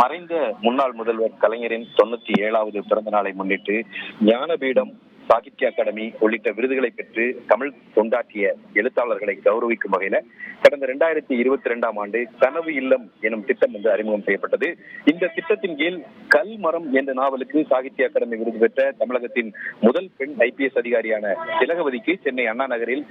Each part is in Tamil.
மறைந்த முன்னாள் முதல்வர் கலைஞரின் 97வது பிறந்த நாளை முன்னிட்டு ஞானபீடம், சாகித்ய அகாடமி உள்ளிட்ட விருதுகளை பெற்று தமிழ் தொண்டாற்றிய எழுத்தாளர்களை கௌரவிக்கும் வகையில கடந்த 2022ஆம் ஆண்டு கனவு இல்லம் எனும் திட்டம் வந்து அறிமுகம் செய்யப்பட்டது. இந்த திட்டத்தின் கீழ் கல் மரம் என்ற நாவலுக்கு சாகித்ய அகாடமி விருது பெற்ற தமிழகத்தின் முதல் பெண் IPS அதிகாரியான திலகவதிக்கு சென்னை அண்ணா நகரில்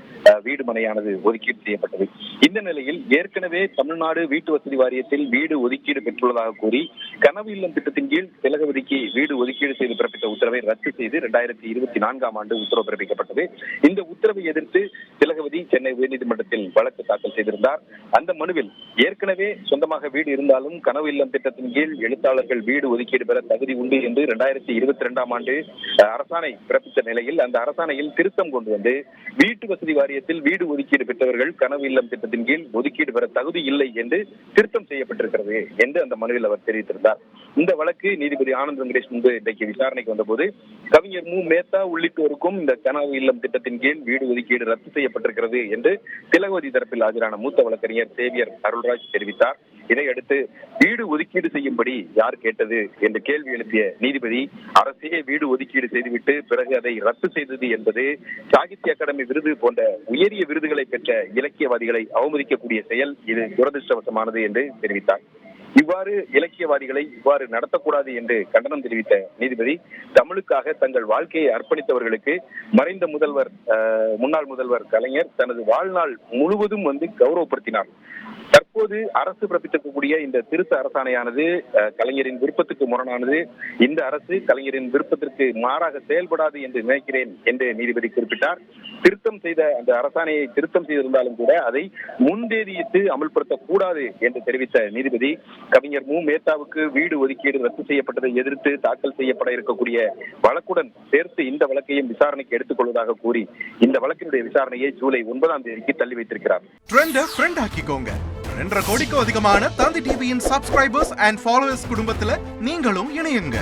வீடு மனையானது ஒதுக்கீடு செய்யப்பட்டது. இந்த நிலையில் ஏற்கனவே தமிழ்நாடு வீட்டு வசதி வாரியத்தில் வீடு ஒதுக்கீடு பெற்றுள்ளதாக கூறி கனவு இல்லம் திட்டத்தின் கீழ் திலகவதிக்கு வீடு ஒதுக்கீடு செய்து பிறப்பித்த உத்தரவை ரத்து செய்து 2024ஆம் ஆண்டு உத்தரவு பிறப்பிக்கப்பட்டது. இந்த உத்தரவை எதிர்த்து திலகவதி சென்னை உயர்நீதிமன்றத்தில் வழக்கு தாக்கல் செய்திருந்தார். அந்த மனுவில் ஏற்கனவே சொந்தமாக வீடு இருந்தாலும் கனவு இல்லம் திட்டத்தின் கீழ் எழுத்தாளர்கள் வீடு ஒதுக்கீடு பெற தகுதி உண்டு என்று 2022ஆம் ஆண்டு அரசாணை பிறப்பித்த நிலையில் அந்த அரசாணையில் திருத்தம் கொண்டு வந்து வீட்டு வசதி வாரியத்தில் வீடு ஒதுக்கீடு பெற்றவர்கள் கனவு இல்லம் திட்டத்தின் கீழ் ஒதுக்கீடு பெற தகுதி இல்லை என்று திருத்தம் செய்யப்பட்டிருக்கிறது என்று அந்த மனுவில் அவர் தெரிவித்திருந்தார். இந்த வழக்கு நீதிபதி ஆனந்த் வெங்கடேஷ் முன்பு இன்றைக்கு விசாரணைக்கு வந்தபோது கவிஞர் மு. மேத்தா உள்ளிட்டோருக்கும் இந்த கனவு இல்லம் திட்டத்தின் கீழ் வீடு ஒதுக்கீடு ரத்து செய்யப்பட்டிருக்கிறது என்று திலகவதி தரப்பில் ஆஜரான மூத்த வழக்கறிஞர் சேவியர் அருள்ராஜ் தெரிவித்தார். இதையடுத்து வீடு ஒதுக்கீடு செய்யும்படி யார் கேட்டது என்று கேள்வி எழுப்பிய நீதிபதி அரசே வீடு ஒதுக்கீடு செய்துவிட்டு பிறகு அதை ரத்து செய்தது என்பது சாகித்ய அகாடமி விருது போன்ற உயரிய விருதுகளை பெற்ற இலக்கியவாதிகளை அவமதிக்கக்கூடிய செயல், இது துரதிருஷ்டவசமானது என்று தெரிவித்தார். இவ்வாறு இலக்கியவாதிகளை இவ்வாறு நடத்தக்கூடாது என்று கண்டனம் தெரிவித்த நீதிபதி தமிழுக்காக தங்கள் வாழ்க்கையை அர்ப்பணித்தவர்களுக்கு மறைந்த முன்னாள் முதல்வர் கலைஞர் தனது வாழ்நாள் முழுவதும் வந்து கௌரவப்படுத்தினார். தற்போது அரசு பிறப்பித்திருக்கக்கூடிய இந்த திருத்த அரசாணையானது கலைஞரின் விருப்பத்துக்கு முரணானது. இந்த அரசு கலைஞரின் விருப்பத்திற்கு மாறாக செயல்படாது என்று நினைக்கிறேன் என்று நீதிபதி குறிப்பிட்டார். திருத்தம் செய்த அந்த அரசாணையை திருத்தம் செய்திருந்தாலும் கூட அதை முன்தேதியிட்டு அமல்படுத்தக்கூடாது என்று தெரிவித்த நீதிபதி கவிஞர் மு. மேத்தாவுக்கு வீடு ஒதுக்கீடு ரத்து செய்யப்பட்டதை எதிர்த்து தாக்கல் செய்யப்பட இருக்கக்கூடிய வழக்குடன் சேர்த்து இந்த வழக்கையும் விசாரணைக்கு எடுத்துக் கொள்வதாக கூறி இந்த வழக்கினுடைய விசாரணையை ஜூலை 9ஆம் தேதிக்கு தள்ளி வைத்திருக்கிறார். 2.5 கோடிக்கு அதிகமான தந்தி டிவியின் சப்ஸ்கிரைபர்ஸ் அண்ட் ஃபாலோவர்ஸ் குடும்பத்துல நீங்களும் இணையுங்க.